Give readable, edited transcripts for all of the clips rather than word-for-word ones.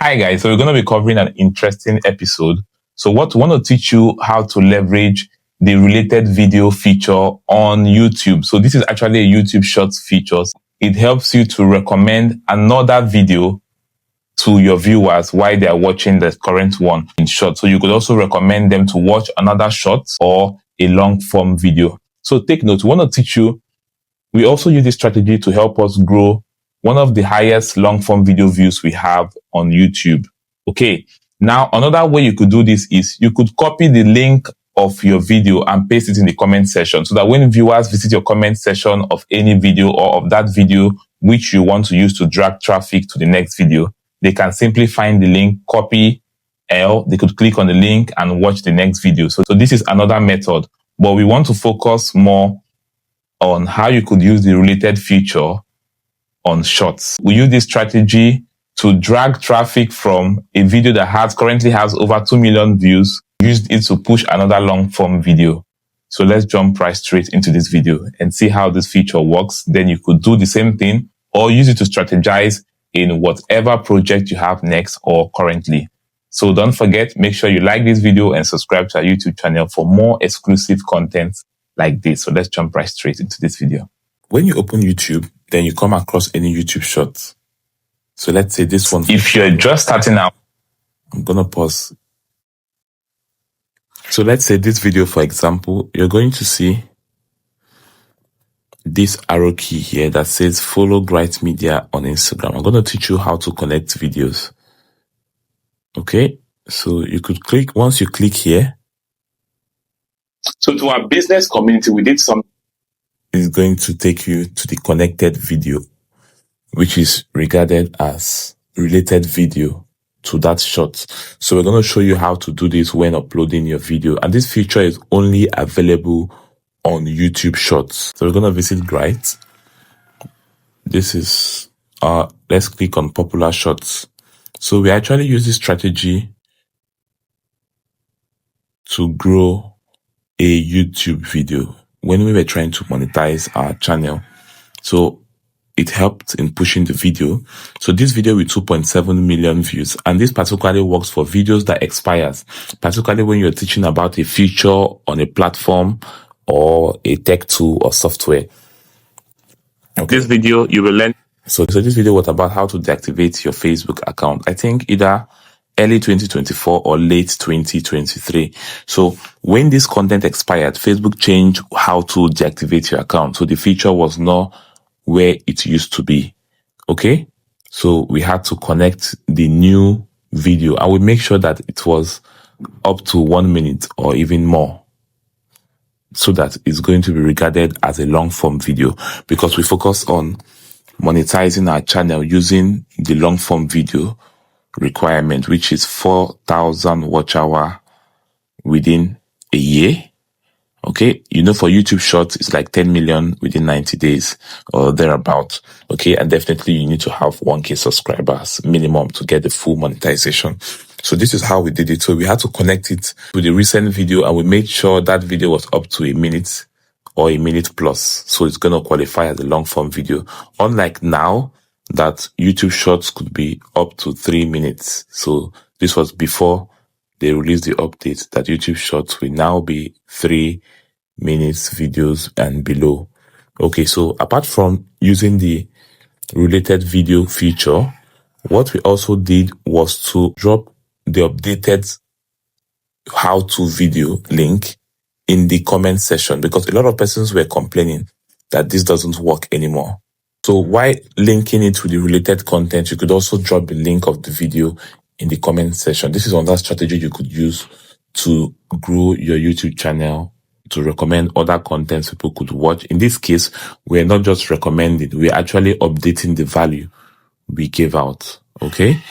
Hi guys, so we're going to be covering an interesting episode. So what we want to teach you how to leverage the related video feature on YouTube. So this is actually a YouTube Shorts feature. It helps you to recommend another video to your viewers while they are watching the current one in short. So you could also recommend them to watch another short or a long form video. So take note, we want to teach you. We also use this strategy to help us grow one of the highest long form video views we have on YouTube. Okay. Now, another way you could do this is you could copy the link of your video and paste it in the comment section so that when viewers visit your comment section of any video or of that video which you want to use to drag traffic to the next video, they can simply find the link, copy L, they could click on the link and watch the next video. So this is another method, but we want to focus more on how you could use the related feature on Shorts. We use this strategy to drag traffic from a video that currently has over 2 million views, used it to push another long form video. So let's jump right straight into this video and see how this feature works. Then you could do the same thing or use it to strategize in whatever project you have next or currently. So don't forget, make sure you like this video and subscribe to our YouTube channel for more exclusive content like this. So let's jump right straight into this video. When you open YouTube, then you come across any YouTube Shorts. So let's say this one. If you're just starting out, I'm going to pause. So let's say this video, for example, you're going to see this arrow key here that says follow Bright Media on Instagram. I'm going to teach you how to connect videos. Okay. So you could click, once you click here. So to our business community, we did some. Is going to take you to the connected video, which is regarded as related video to that short. So we're going to show you how to do this when uploading your video. And this feature is only available on YouTube Shorts. So we're going to visit Bright. This is, let's click on popular shorts. So we actually use this strategy to grow a YouTube video when we were trying to monetize our channel. So it helped in pushing the video. So this video with 2.7 million views, and this particularly works for videos that expires, particularly when you're teaching about a feature on a platform or a tech tool or software. Okay. This video, you will learn. So this video was about how to deactivate your Facebook account. I think either early 2024 or late 2023. So when this content expired, Facebook changed how to deactivate your account. So the feature was not where it used to be. Okay. So we had to connect the new video and we make sure that it was up to 1 minute or even more, so that it's going to be regarded as a long form video, because we focus on monetizing our channel using the long form video requirement, which is 4,000 watch hour within a year. Okay. You know, for YouTube Shorts, it's like 10 million within 90 days or thereabout. Okay. And definitely you need to have 1K subscribers minimum to get the full monetization. So this is how we did it. So we had to connect it to the recent video and we made sure that video was up to a minute or a minute plus. So it's going to qualify as a long form video. Unlike now that YouTube Shorts could be up to 3 minutes. So this was before they released the update that YouTube Shorts will now be 3 minutes videos and below. Okay, so apart from using the related video feature, what we also did was to drop the updated how-to video link in the comment section, because a lot of persons were complaining that this doesn't work anymore. So while linking it to the related content, you could also drop the link of the video in the comment section. This is another strategy you could use to grow your YouTube channel, to recommend other contents people could watch. In this case, we're not just recommending, we're actually updating the value we gave out. Okay.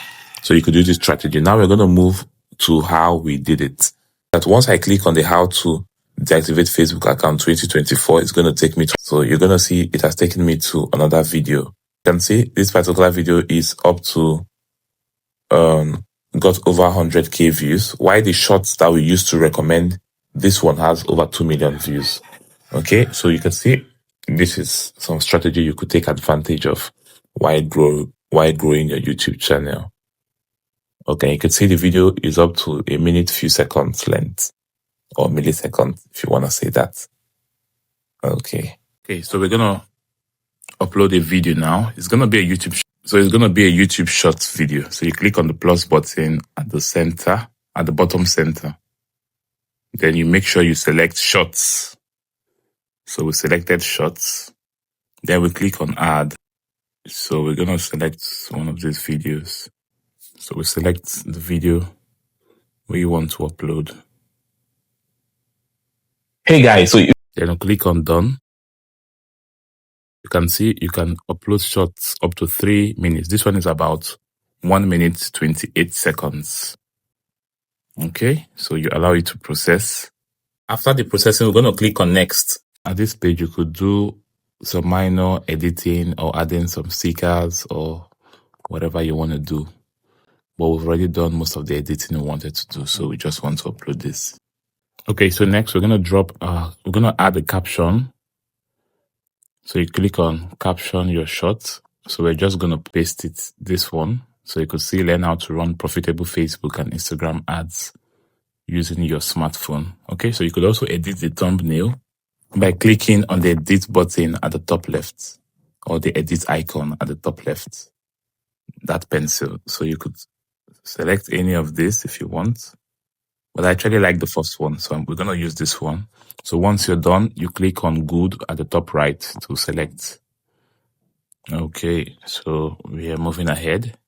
So you could use this strategy. Now we're going to move to how we did it. That once I click on the how to deactivate Facebook account 2024, it's going to take me to, so you're going to see it has taken me to another video. You can see this particular video is up to, got over 100k views. While the shorts that we used to recommend, this one has over 2 million views. Okay. So you can see this is some strategy you could take advantage of while growing your YouTube channel. Okay, you can see the video is up to a minute, few seconds length, or milliseconds, if you want to say that. Okay, so we're gonna upload a video now. It's gonna be a YouTube. So it's gonna be a YouTube Shorts video. So you click on the plus button at the center, at the bottom center. Then you make sure you select Shorts. So we selected Shorts. Then we click on Add. So we're gonna select one of these videos. So we select the video we want to upload. Hey guys, so Then we click on Done. You can see you can upload shots up to 3 minutes. This one is about 1 minute 28 seconds. Okay, so you allow it to process. After the processing, we're going to click on Next. At this page, you could do some minor editing or adding some stickers or whatever you want to do. But we've already done most of the editing we wanted to do, so we just want to upload this. Okay, so next we're going to add a caption. So you click on caption your shot. So we're just going to paste it, this one. So you could see learn how to run profitable Facebook and Instagram ads using your smartphone. Okay, so you could also edit the thumbnail by clicking on the edit button at the top left, or the edit icon at the top left, that pencil. So you could select any of this if you want. But I actually like the first one, so we're going to use this one. So once you're done, you click on good at the top right to select. Okay, so we are moving ahead.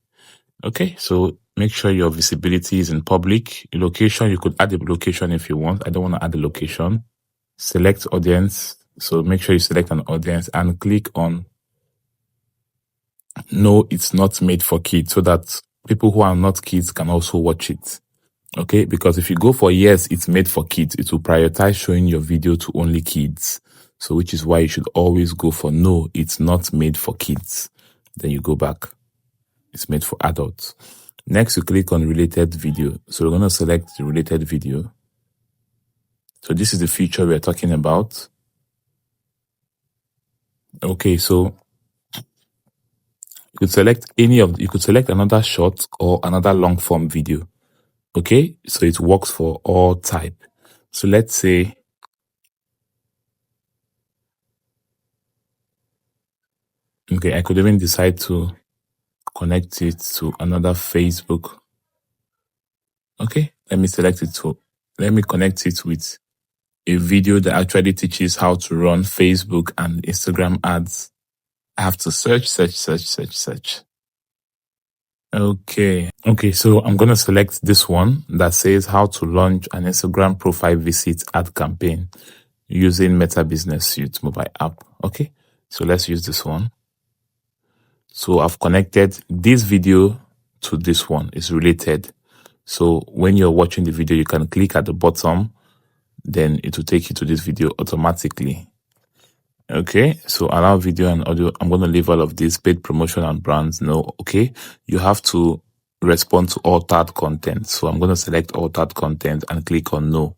Okay, so make sure your visibility is in public. Location, you could add a location if you want. I don't want to add a location. Select audience. So make sure you select an audience and click on no, it's not made for kids, so that people who are not kids can also watch it. Okay, because if you go for yes, it's made for kids, it will prioritize showing your video to only kids. So which is why you should always go for no, it's not made for kids. Then you go back. It's made for adults. Next, you click on related video. So we're going to select the related video. So this is the feature we're talking about. Okay, so you could select you could select another short or another long form video. Okay, so it works for all type. So let's say, okay, I could even decide to connect it to another Facebook. Okay, let me connect it with a video that actually teaches how to run Facebook and Instagram ads. I have to search. Okay, so I'm going to select this one that says how to launch an Instagram profile visit ad campaign using Meta Business Suite mobile app. Okay, so let's use this one. So I've connected this video to this one. It's related. So when you're watching the video, you can click at the bottom, then it will take you to this video automatically. Okay, so allow video and audio. I'm going to leave all of this. Paid promotion and brands. No, okay. You have to respond to altered content. So I'm going to select altered content and click on no,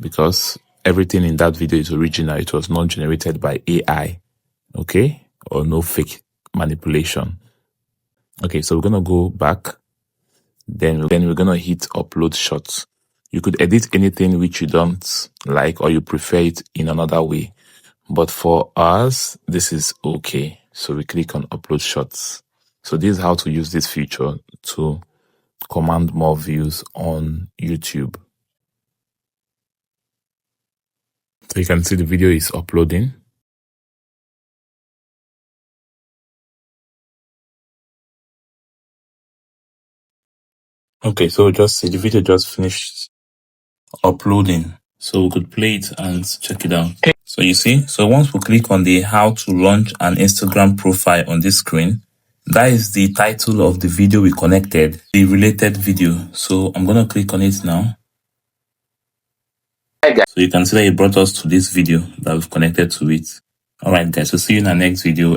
because everything in that video is original. It was not generated by AI. Okay, or no fake manipulation. Okay, so we're going to go back. Then we're going to hit upload shots. You could edit anything which you don't like or you prefer it in another way. But for us, this is okay. So we click on upload shots. So this is how to use this feature to command more views on YouTube. So you can see the video is uploading. Okay, so just see the video just finished uploading. So we could play it and check it out. So you see, so once we click on the how to launch an Instagram profile on this screen, that is the title of the video we connected, the related video. So I'm going to click on it now. So you can see that it brought us to this video that we've connected to it. All right, guys, so see you in the next video.